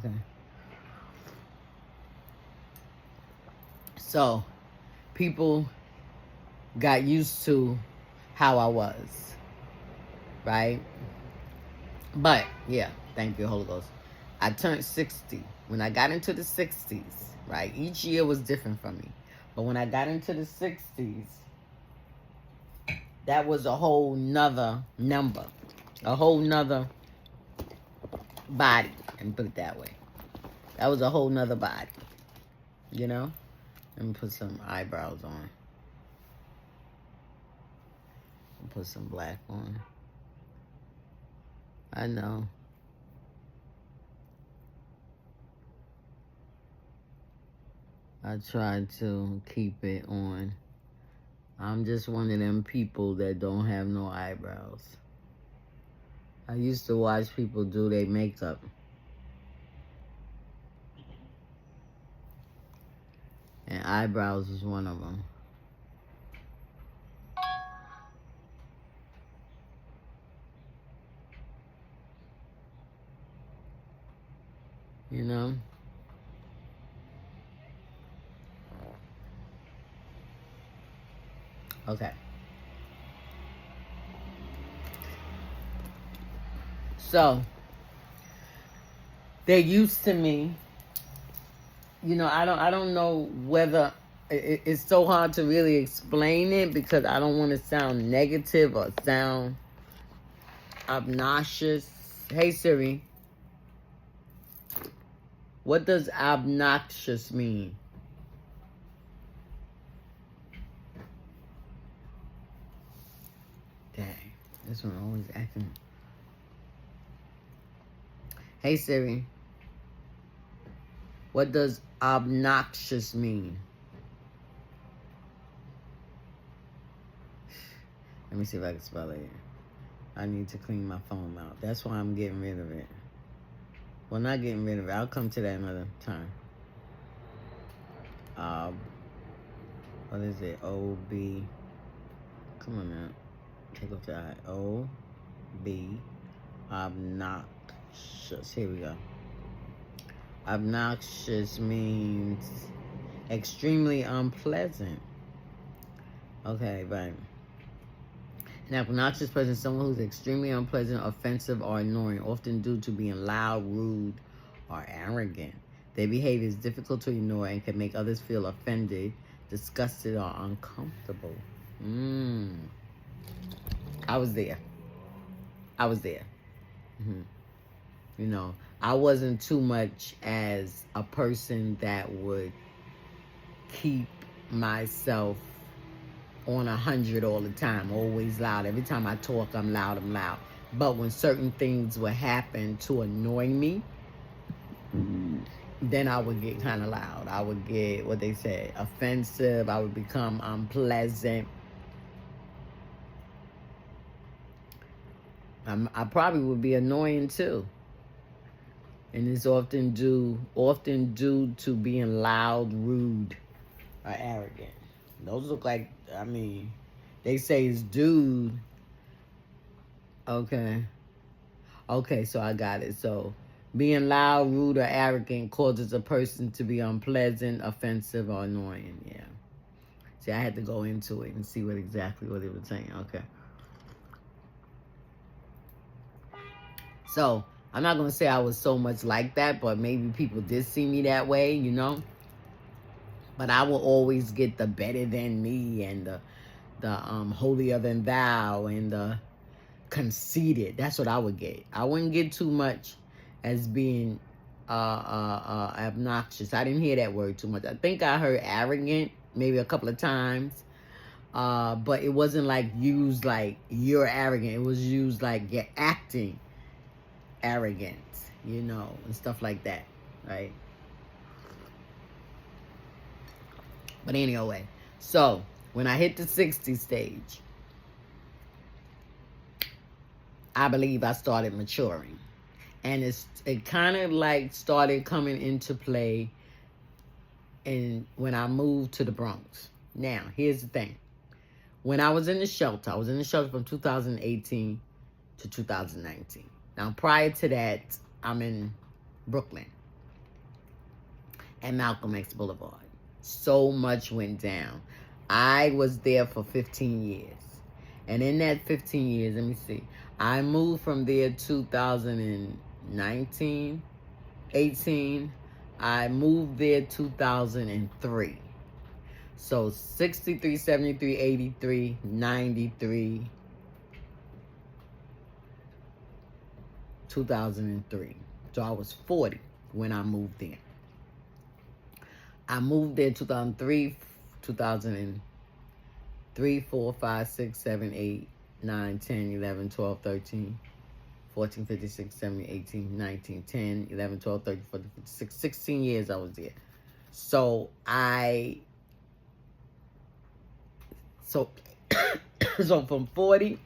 Okay. So, people got used to how I was, right? But, yeah, thank you, Holy Ghost. I turned 60. When I got into the 60s, right? Each year was different for me. But when I got into the 60s, that was a whole nother number. A whole nother body. Let me put it that way. That was a whole nother body. You know? Let me put some eyebrows on. Put some black on. I know. I try to keep it on. I'm just one of them people that don't have no eyebrows. I used to watch people do their makeup. And eyebrows was one of them. You know? Okay. So, they're used to me. You know, I don't know whether it's so hard to really explain it because I don't want to sound negative or sound obnoxious. Hey Siri, what does obnoxious mean? Dang, this one always acting. Hey Siri, what does obnoxious mean? Let me see if I can spell it. I need to clean my phone out. That's why I'm getting rid of it. Well, not getting rid of it. I'll come to that another time. What is it? O-B. Come on now. Take off the I. O-B. Obnoxious. Here we go. Obnoxious means extremely unpleasant. Okay, right. An obnoxious person is someone who's extremely unpleasant, offensive, or annoying, often due to being loud, rude, or arrogant. Their behavior is difficult to ignore and can make others feel offended, disgusted, or uncomfortable. I was there. Mm-hmm. You know, I wasn't too much as a person that would keep myself on 100 all the time, always loud. Every time I talk, I'm loud. But when certain things would happen to annoy me, then I would get kind of loud. I would get, what they say, offensive. I would become unpleasant. I probably would be annoying too. And it's often due to being loud, rude, or arrogant. Those look like, I mean, they say it's dude. Okay, so I got it. So, being loud, rude, or arrogant causes a person to be unpleasant, offensive, or annoying. Yeah. See, I had to go into it and see exactly what it was saying. Okay. So, I'm not going to say I was so much like that, but maybe people did see me that way, you know? But I will always get the better than me and the holier than thou and the conceited. That's what I would get. I wouldn't get too much as being obnoxious. I didn't hear that word too much. I think I heard arrogant maybe a couple of times. But it wasn't like used like you're arrogant. It was used like you're acting arrogant, you know, and stuff like that, right? But anyway, so when I hit the 60 stage, I believe I started maturing. And it kind of like started coming into play when I moved to the Bronx. Now, here's the thing. When I was in the shelter, from 2018 to 2019. Now, prior to that, I'm in Brooklyn. and Malcolm X Boulevard. So much went down. I was there for 15 years. And in that 15 years, let me see, I moved from there 2019, 18. I moved there 2003. So 63, 73, 83, 93, 2003. So I was 40 when I moved there. I moved there 2003, 2003, 4, 5, 6, 7, 8, 9, 10, 11, 12, 13, 14, 15, 16, 17, 18, 19, 10, 11, 12, 13, 14, 15, 16 years I was there. So so from 40,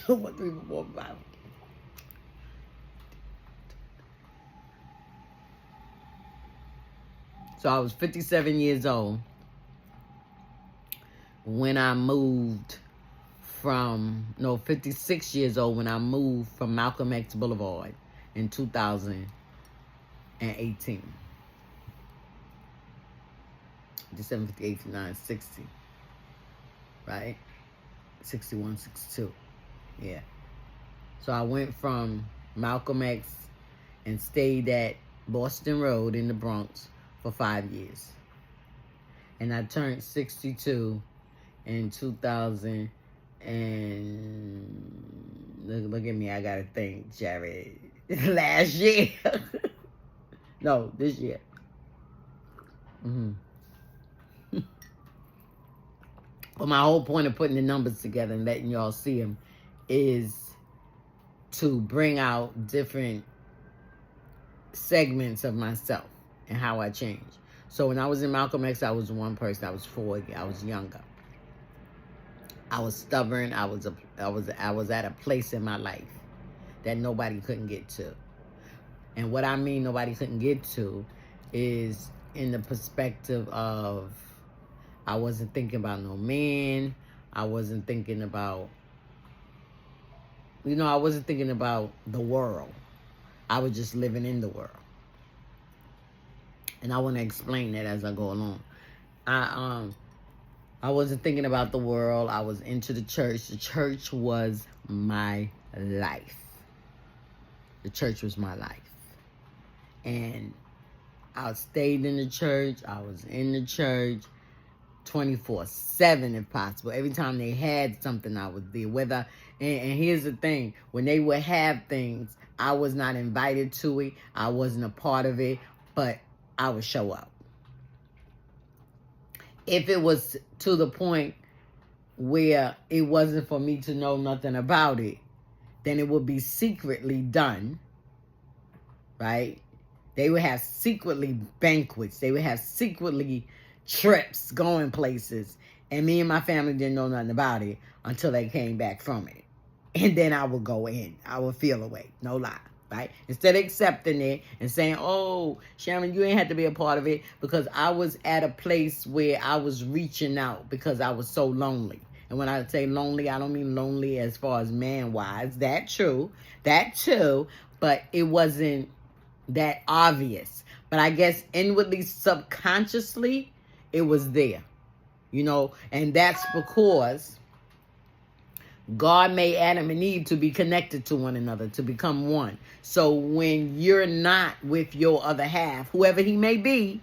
1, 3, 4, 5. So I was 57 years old when I moved 56 years old when I moved from Malcolm X Boulevard in 2018. December 58, 59, 60. Right? 61, 62. Yeah. So I went from Malcolm X and stayed at Boston Road in the Bronx for 5 years. And I turned 62 in 2000 and look at me, I gotta think, Jared. Last year. No, this year. But my whole point of putting the numbers together and letting y'all see them is to bring out different segments of myself and how I changed. So when I was in Malcolm X, I was one person. I was 40. I was younger. I was stubborn. I was at a place in my life that nobody couldn't get to. And what I mean nobody couldn't get to is in the perspective of I wasn't thinking about no man. I wasn't thinking about, I wasn't thinking about the world. I was just living in the world. And I want to explain that as I go along. I wasn't thinking about the world. I was into the church. The church was my life. The church was my life. And I stayed in the church. I was in the church 24/7 if possible. Every time they had something, I was there. And here's the thing. When they would have things, I was not invited to it. I wasn't a part of it. But I would show up. If it was to the point where it wasn't for me to know nothing about it, then it would be secretly done, right? They would have secretly banquets. They would have secretly trips, going places. And me and my family didn't know nothing about it until they came back from it. And then I would go in. I would feel away. No lie. Right? Instead of accepting it and saying, oh, Sharon, you ain't had to be a part of it, because I was at a place where I was reaching out because I was so lonely. And when I say lonely, I don't mean lonely as far as man-wise. That too, but it wasn't that obvious. But I guess inwardly, subconsciously, it was there. And that's because God made Adam and Eve to be connected to one another, to become one. So when you're not with your other half, whoever he may be,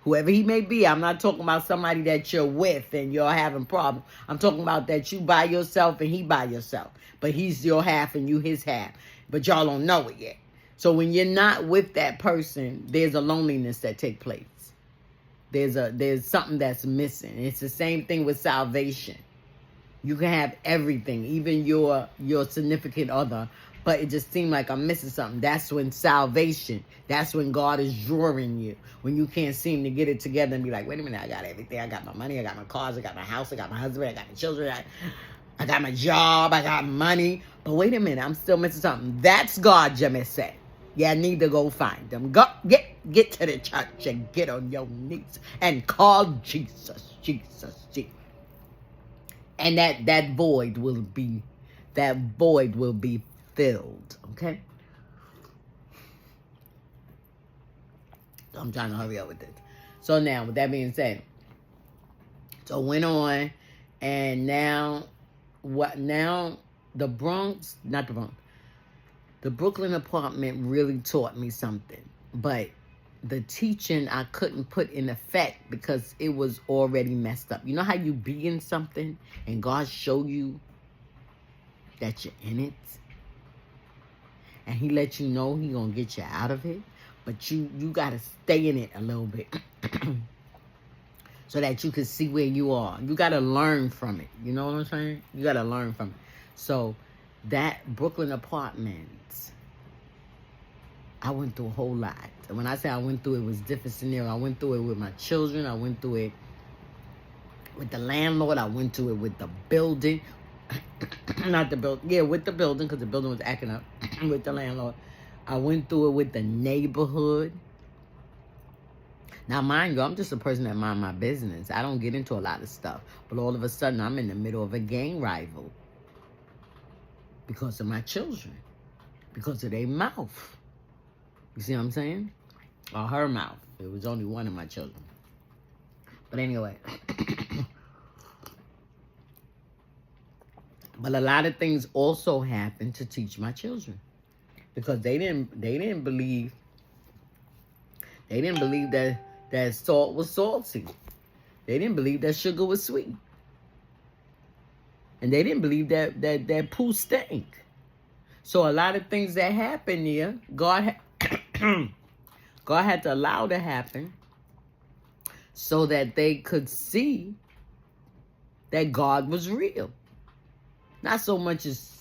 I'm not talking about somebody that you're with and you're having problems. I'm talking about that you by yourself and he by yourself. But he's your half and you his half. But y'all don't know it yet. So when you're not with that person, there's a loneliness that takes place. There's something that's missing. It's the same thing with salvation. You can have everything, even your significant other, but it just seemed like I'm missing something. That's when salvation, that's when God is drawing you. When you can't seem to get it together and be like, wait a minute, I got everything. I got my money, I got my cars, I got my house, I got my husband, I got my children, I got my job, I got money. But wait a minute, I'm still missing something. That's God, Jimmy said. Yeah, I need to go find them. Go get to the church and get on your knees and call Jesus, Jesus, Jesus. And that void will be filled, okay? So I'm trying to hurry up with this. So now, with that being said, so went on, and now, the Bronx, not the Bronx, the Brooklyn apartment really taught me something. But the teaching I couldn't put in effect because it was already messed up. You know how you be in something and God show you that you're in it? And he let you know he gonna get you out of it. But you gotta stay in it a little bit. So that you can see where you are. You gotta learn from it. You know what I'm saying? You gotta learn from it. So that Brooklyn Apartments, I went through a whole lot. And when I say I went through it was different scenario. I went through it with my children. I went through it with the landlord. I went through it with the building. Not the building. Yeah, with the building, because the building was acting up. With the landlord. I went through it with the neighborhood. Now, mind you, I'm just a person that mind my business. I don't get into a lot of stuff. But all of a sudden, I'm in the middle of a gang rival. Because of my children. Because of their mouth. You see what I'm saying? Or her mouth. It was only one of my children. But anyway. But a lot of things also happened to teach my children. Because they didn't believe that salt was salty. They didn't believe that sugar was sweet. And they didn't believe that poo stank. So a lot of things that happened there, God had to allow to happen so that they could see that God was real. Not so much as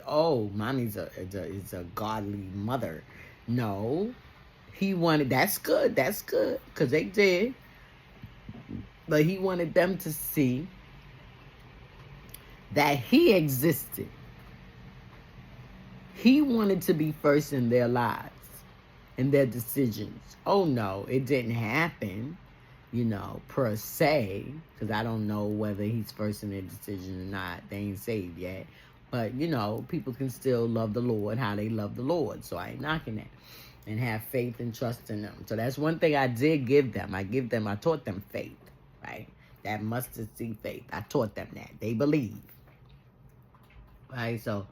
mommy's is a godly mother. No. He wanted, that's good, because they did. But he wanted them to see that he existed. He wanted to be first in their lives, in their decisions. Oh no, it didn't happen, per se, because I don't know whether he's first in their decision or not. They ain't saved yet. But, people can still love the Lord how they love the Lord. So I ain't knocking that. And have faith and trust in them. So that's one thing I did give them. I taught them faith, right? That mustard seed faith. I taught them that. They believe. Right? So